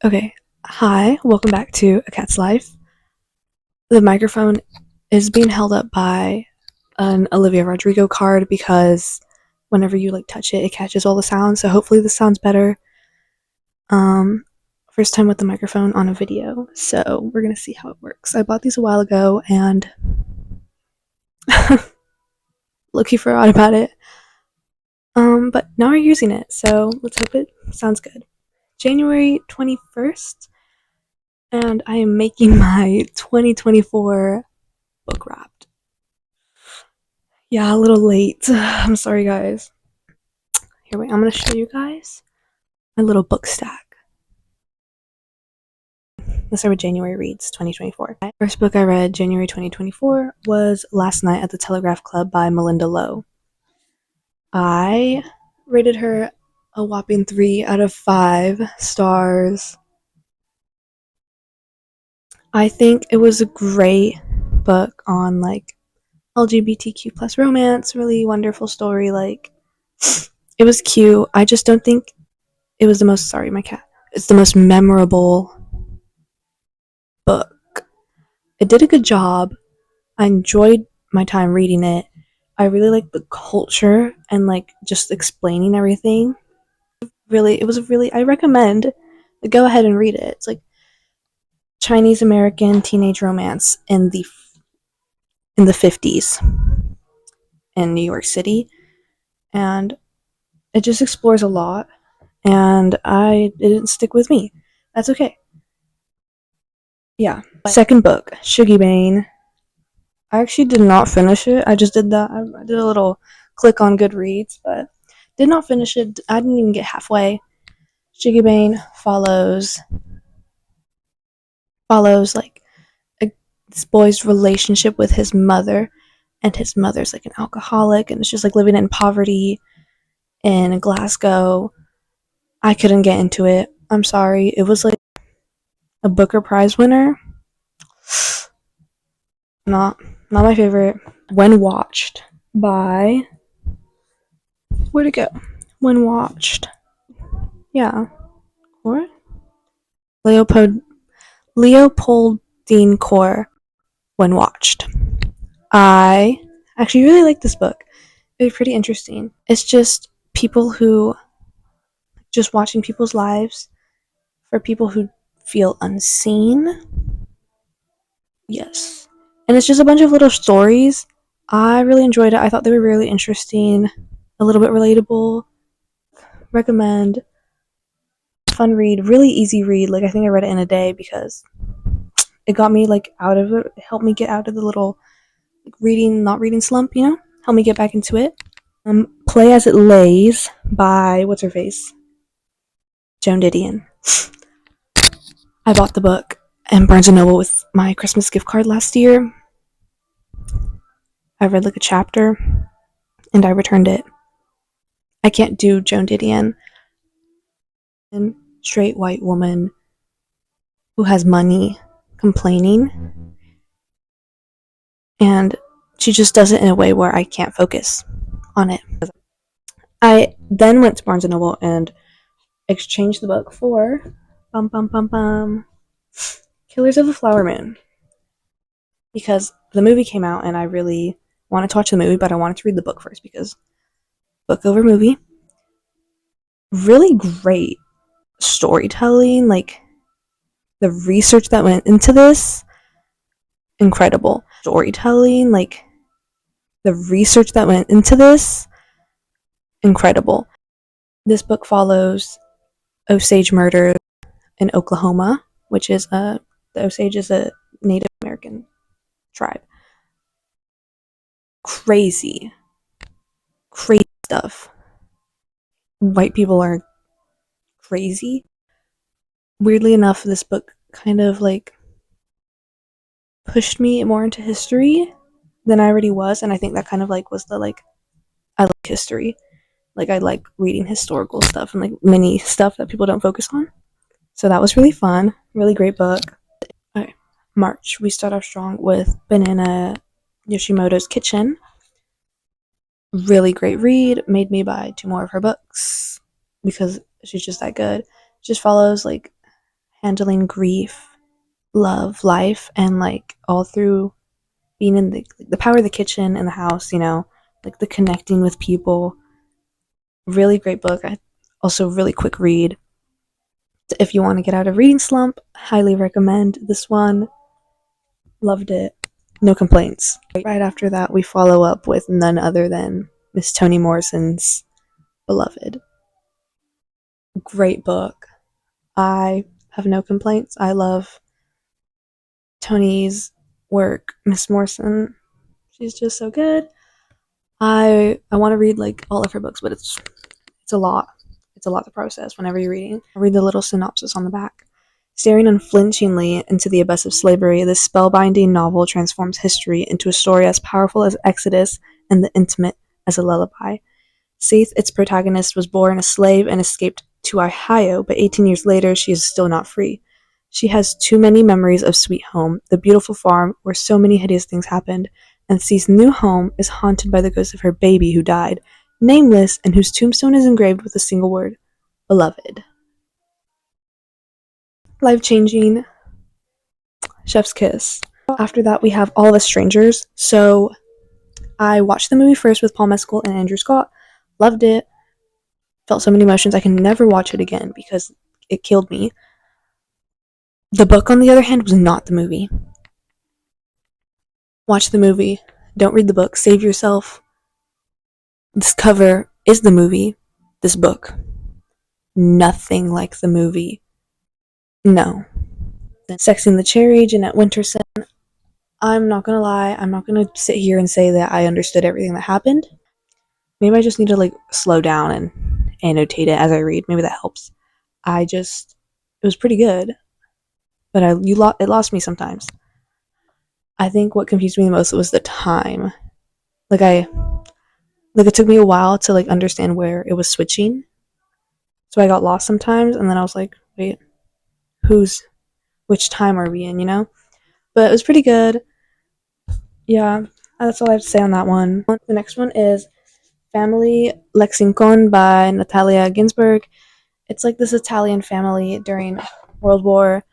Okay. Hi, welcome back to A Cat's Life. The microphone is being held up by an Olivia Rodrigo card because whenever you touch it, it catches all the sounds. So hopefully this sounds better. Um, First time with the microphone on a video, so we're gonna see how it works. I bought these a while ago and low-key forgot about it. But now we're using it, so let's hope it sounds good. January 21st, and I am making my 2024 book wrapped. Yeah, a little late. I'm sorry, guys. Here, wait, I'm gonna show you guys my little book stack. Let's start with January Reads 2024. First book I read January 2024 was Last Night at the Telegraph Club by Malinda Lo. I rated her a whopping 3 out of 5 stars. I think it was a great book on LGBTQ plus romance, really wonderful story. It was cute. I just don't think it was the most, sorry, my cat. It's the most memorable book. It did a good job. I enjoyed my time reading it. I really liked the culture and just explaining everything. I recommend go ahead and read it. It's Chinese American teenage romance in the 50s in New York City, and it just explores a lot, and it didn't stick with me. That's okay. Yeah. Second book, Shugibane. I actually did not finish it. I just did that. I did a little click on Goodreads, but did not finish it. I didn't even get halfway. Shugibane follows this boy's relationship with his mother, and his mother's an alcoholic, and it's just living in poverty in Glasgow. I couldn't get into it. I'm sorry. It was a Booker Prize winner. Not my favorite. When Watched by, where'd it go? When Watched. Yeah. Or Leopoldine Core. When Watched. I actually really like this book. It was pretty interesting. It's just people who just watching people's lives for people who feel unseen. Yes. And it's just a bunch of little stories. I really enjoyed it. I thought they were really interesting, a little bit relatable. Recommend. Fun read, really easy read. I think I read it in a day because it got me out of it. It helped me get out of the little not reading slump, Helped me get back into it. Play as It Lays by what's her face? Joan Didion. I bought the book and Barnes & Noble with my Christmas gift card last year. I read a chapter and I returned it. I can't do Joan Didion. And straight white woman who has money complaining, and she just does it in a way where I can't focus on it. I then went to Barnes & Noble and exchanged the book for Killers of the Flower Moon, because the movie came out and I really wanted to watch the movie, but I wanted to read the book first because book over movie. Really great storytelling, the research that went into this, incredible. Storytelling, the research that went into this, incredible. This book follows Osage murder in Oklahoma, which is the Osage is a Native American tribe. Crazy stuff. White people are crazy. Weirdly enough, this book kind of pushed me more into history than I already was, and I think that kind of was the I like history. I like reading historical stuff and mini stuff that people don't focus on. So that was really fun. Really great book. Okay. March. We start off strong with Banana Yoshimoto's Kitchen. Really great read. Made me buy 2 more of her books because she's just that good. Just follows handling grief, love, life, and like all through being in the power of the kitchen and the house, like the connecting with people. Really great book. Also really quick read. If you want to get out of reading slump, highly recommend this one. Loved it. No complaints. Right after that, we follow up with none other than Miss Toni Morrison's Beloved. Great book. I have no complaints. I love Toni's work. Miss Morrison, she's just so good. I want to read like all of her books, but it's a lot. It's a lot to process whenever you're reading. I read the little synopsis on the back. Staring unflinchingly into the abyss of slavery, this spellbinding novel transforms history into a story as powerful as Exodus and the intimate as a lullaby. Seith, its protagonist, was born a slave and escaped to Ohio, but 18 years later she is still not free. She has too many memories of Sweet Home, the beautiful farm where so many hideous things happened, and Seith's new home is haunted by the ghost of her baby who died, nameless, and whose tombstone is engraved with a single word: Beloved. Life-changing. Chef's Kiss. After that, we have All of Us Strangers. So I watched the movie first with Paul Mescal and Andrew Scott. Loved it. Felt so many emotions. I can never watch it again because it killed me. The book, on the other hand, was not the movie. Watch the movie. Don't read the book. Save yourself. This cover is the movie. This book, nothing like the movie. No. Sex and the Cherry, Jeanette Winterson. I'm not gonna lie, I'm not gonna sit here and say that I understood everything that happened. Maybe I just need to like slow down and annotate it as I read. Maybe that helps. It was pretty good, but it lost me sometimes. I think what confused me the most was the time. Like it took me a while to like understand where it was switching. So I got lost sometimes, and then I was like, wait, which time are we in, But it was pretty good. Yeah, that's all I have to say on that one. The next one is Family Lexicon by Natalia Ginzburg. It's like this Italian family during World War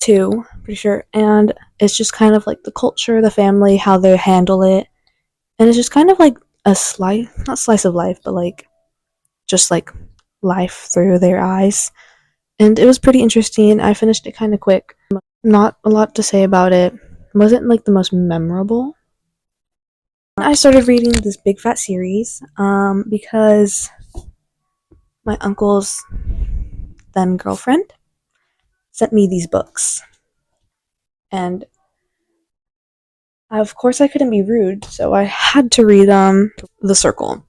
II, pretty sure, and it's just kind of like the culture, the family, how they handle it, and it's just kind of like a not slice of life, but like just like life through their eyes. And it was pretty interesting. I finished it kind of quick. Not a lot to say about it. It wasn't like the most memorable. I started reading this big fat series because my uncle's then girlfriend sent me these books. And of course I couldn't be rude, so I had to read The Circle.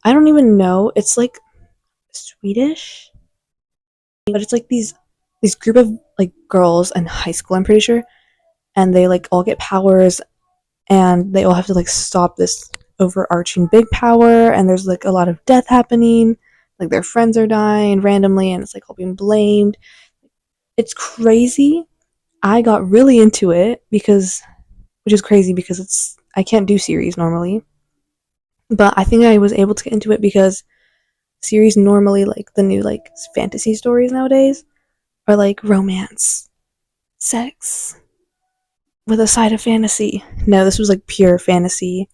I don't even know, it's like Swedish, but it's like these group of like girls in high school, I'm pretty sure, and they like all get powers, and they all have to like stop this overarching big power, and there's like a lot of death happening, like their friends are dying randomly, and it's like all being blamed. It's crazy. I got really into it which is crazy because I can't do series normally, but I think I was able to get into it because series normally, like the new like fantasy stories nowadays, are like romance, sex, with a side of fantasy. No, this was like pure fantasy.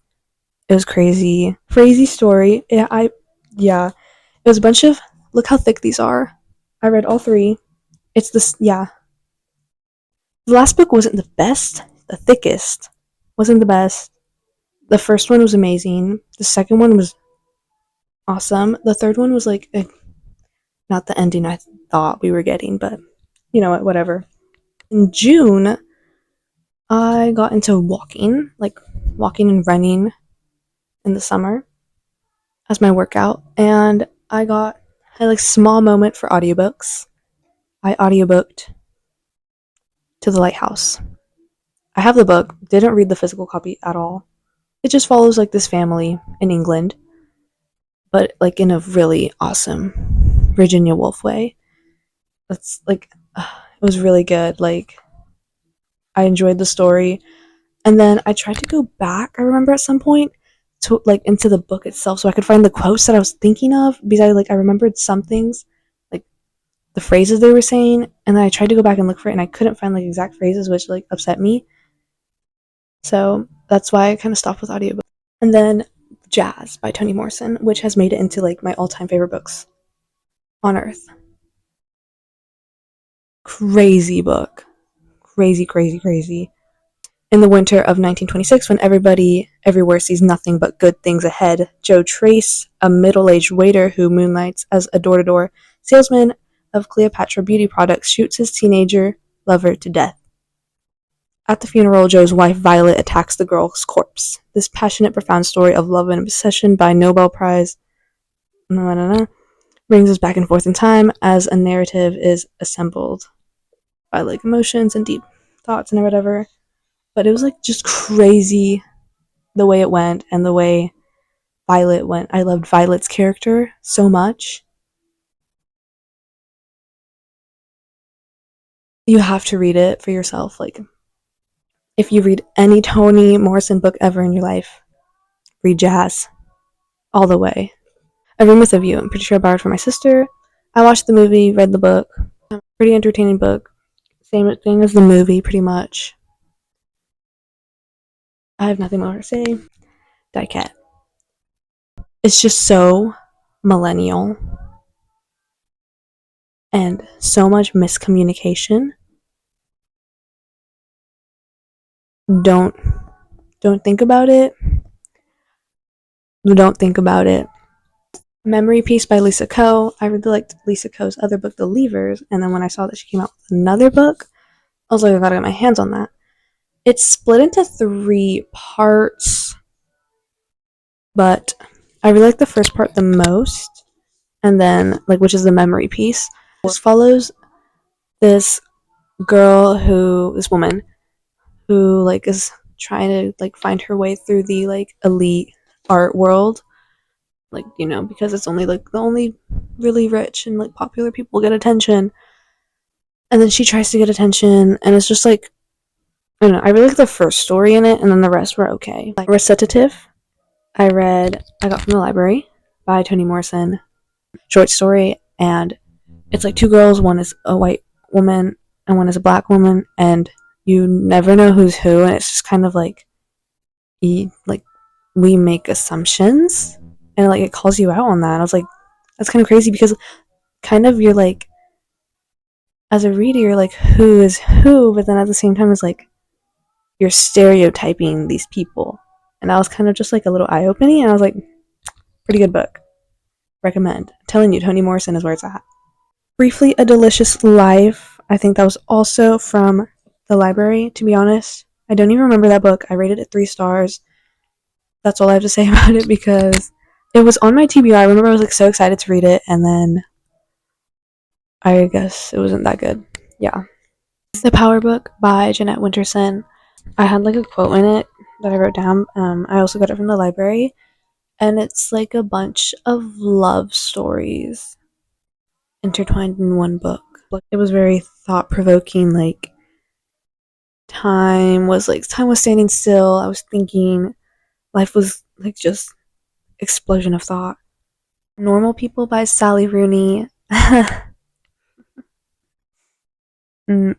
It was crazy story. Yeah, it was a bunch of, look how thick these are. I read all three. It's this, yeah. The last book wasn't the best. The thickest wasn't the best. The first one was amazing. The second one was awesome. The third one was like not the ending I thought we were getting, but you know what, whatever. In June, I got into walking and running in the summer as my workout, and I had like small moment for audiobooks. I audiobooked To the Lighthouse. I have the book, didn't read the physical copy at all. It just follows like this family in England, but like in a really awesome Virginia Woolf way. That's like it was really good. Like I enjoyed the story. And then I tried to go back, I remember at some point, to like into the book itself so I could find the quotes that I was thinking of, because I remembered some things. Like the phrases they were saying, and then I tried to go back and look for it, and I couldn't find like exact phrases, which like upset me. So that's why I kind of stopped with audiobooks. And then Jazz by Toni Morrison, which has made it into like my all-time favorite books on earth. Crazy book. Crazy, crazy, crazy. In the winter of 1926, when everybody everywhere sees nothing but good things ahead, Joe Trace, a middle-aged waiter who moonlights as a door-to-door salesman of Cleopatra beauty products, shoots his teenager lover to death. At the funeral, Joe's wife Violet attacks the girl's corpse. This passionate, profound story of love and obsession by Nobel Prize brings us back and forth in time as a narrative is assembled by like emotions and deep thoughts and whatever. But it was like just crazy the way it went and the way Violet went. I loved Violet's character so much. You have to read it for yourself. Like, if you read any Toni Morrison book ever in your life, read Jazz all the way. A Room with a View. I'm pretty sure I borrowed from my sister. I watched the movie, read the book. Pretty entertaining book. Same thing as the movie, pretty much. I have nothing more to say. Die Cat. It's just so millennial and so much miscommunication. Don't don't think about it. Don't think about it. Memory Piece by Lisa Ko. I really liked Lisa Ko's other book, The Leavers, and then when I saw that she came out with another book, I was like, I gotta get my hands on that. It's split into 3 parts, but I really like the first part the most, and then like which is the memory piece. It follows this this woman who like is trying to like find her way through the like elite art world, like because it's only like the only really rich and like popular people get attention, and then she tries to get attention, and it's just like I don't know. I really like the first story in it, and then the rest were okay. Like Recitative, I got from the library by Toni Morrison, short story, and it's like 2 girls. One is a white woman, and one is a black woman, and you never know who's who, and it's just kind of like, like we make assumptions, and like it calls you out on that. I was like, that's kind of crazy because kind of you're like, as a reader, you're like, who is who, but then at the same time, it's like you're stereotyping these people, and I was kind of just like a little eye opening, and I was like, pretty good book, recommend. I'm telling you, Toni Morrison is where it's at. Briefly, A Delicious Life. I think that was also from the library, to be honest. I don't even remember that book. I rated it 3 stars. That's all I have to say about it because it was on my TBR. I remember I was like so excited to read it, and then I guess it wasn't that good. Yeah. The Power Book by Jeanette Winterson. I had like a quote in it that I wrote down. I also got it from the library, and it's like a bunch of love stories intertwined in one book. It was very thought provoking. Like time was standing still. I was thinking life was like just explosion of thought. Normal People by Sally Rooney. No.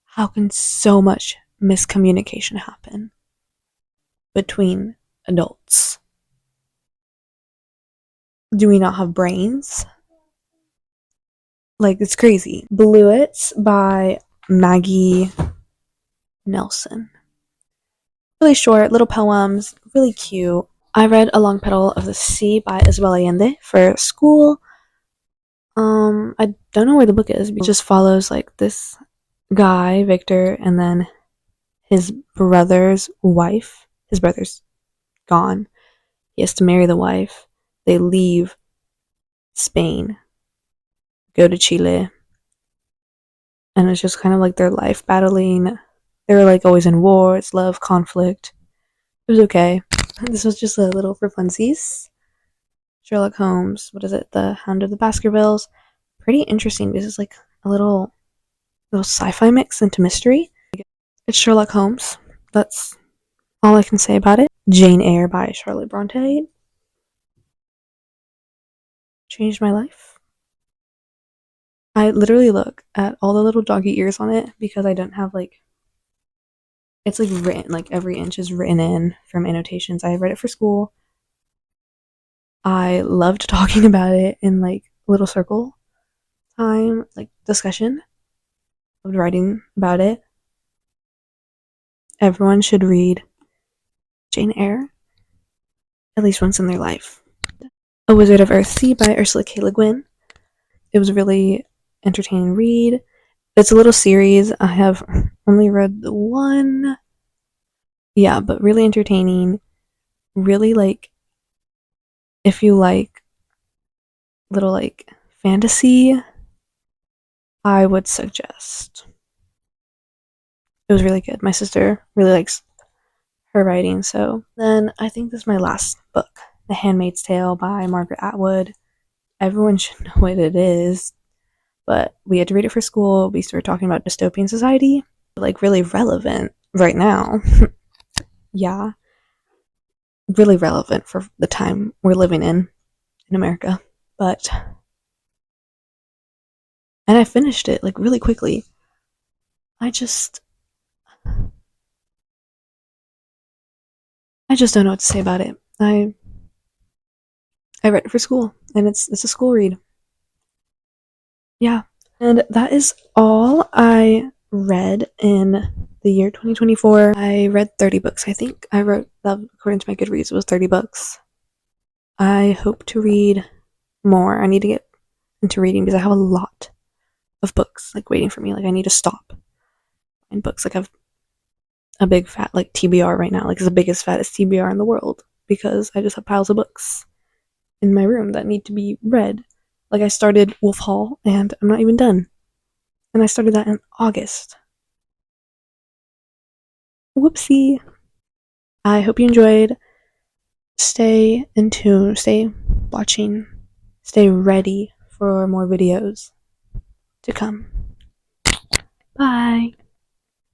How can so much miscommunication happen between adults? Do we not have brains? Like, it's crazy. Bluets by Maggie Nelson. Really short, little poems, really cute. I read A Long Petal of the Sea by Isabel Allende for school. I don't know where the book is. It just follows like this guy, Victor, and then his brother's wife. His brother's gone. He has to marry the wife. They leave Spain, go to Chile, and it's just kind of like their life battling. They're like always in war. It's love, conflict. It was okay. This was just a little for funsies. Sherlock Holmes. What is it? The Hound of the Baskervilles. Pretty interesting because it's like a little sci-fi mix into mystery. It's Sherlock Holmes. That's all I can say about it. Jane Eyre by Charlotte Bronte. Changed my life. I literally look at all the little doggy ears on it because I don't have like it's like written like every inch is written in from annotations. I read it for school. I loved talking about it in like little circle time, like discussion. Loved writing about it. Everyone should read Jane Eyre at least once in their life. A Wizard of Earthsea by Ursula K. Le Guin. It was a really entertaining read. It's a little series. I have only read the one. Yeah, but really entertaining. Really like if you like little like fantasy, I would suggest. It was really good. My sister really likes her writing, so then I think this is my last book, The Handmaid's Tale by Margaret Atwood. Everyone should know what it is, but we had to read it for school. We started talking about dystopian society, like really relevant right now. Yeah, really relevant for the time we're living in America. But and I finished it like really quickly. I just I just don't know what to say about it. I read it for school and it's a school read. Yeah. And that is all I read in the year 2024. I read 30 books, I think. I wrote that according to my Goodreads, it was 30 books. I hope to read more. I need to get into reading because I have a lot of books like waiting for me. Like I need to stop in books. Like I've a big fat like TBR right now. Like it's the biggest fattest TBR in the world because I just have piles of books in my room that need to be read. Like I started Wolf Hall and I'm not even done. And I started that in August. Whoopsie. I hope you enjoyed. Stay in tune, stay watching, stay ready for more videos to come. Bye.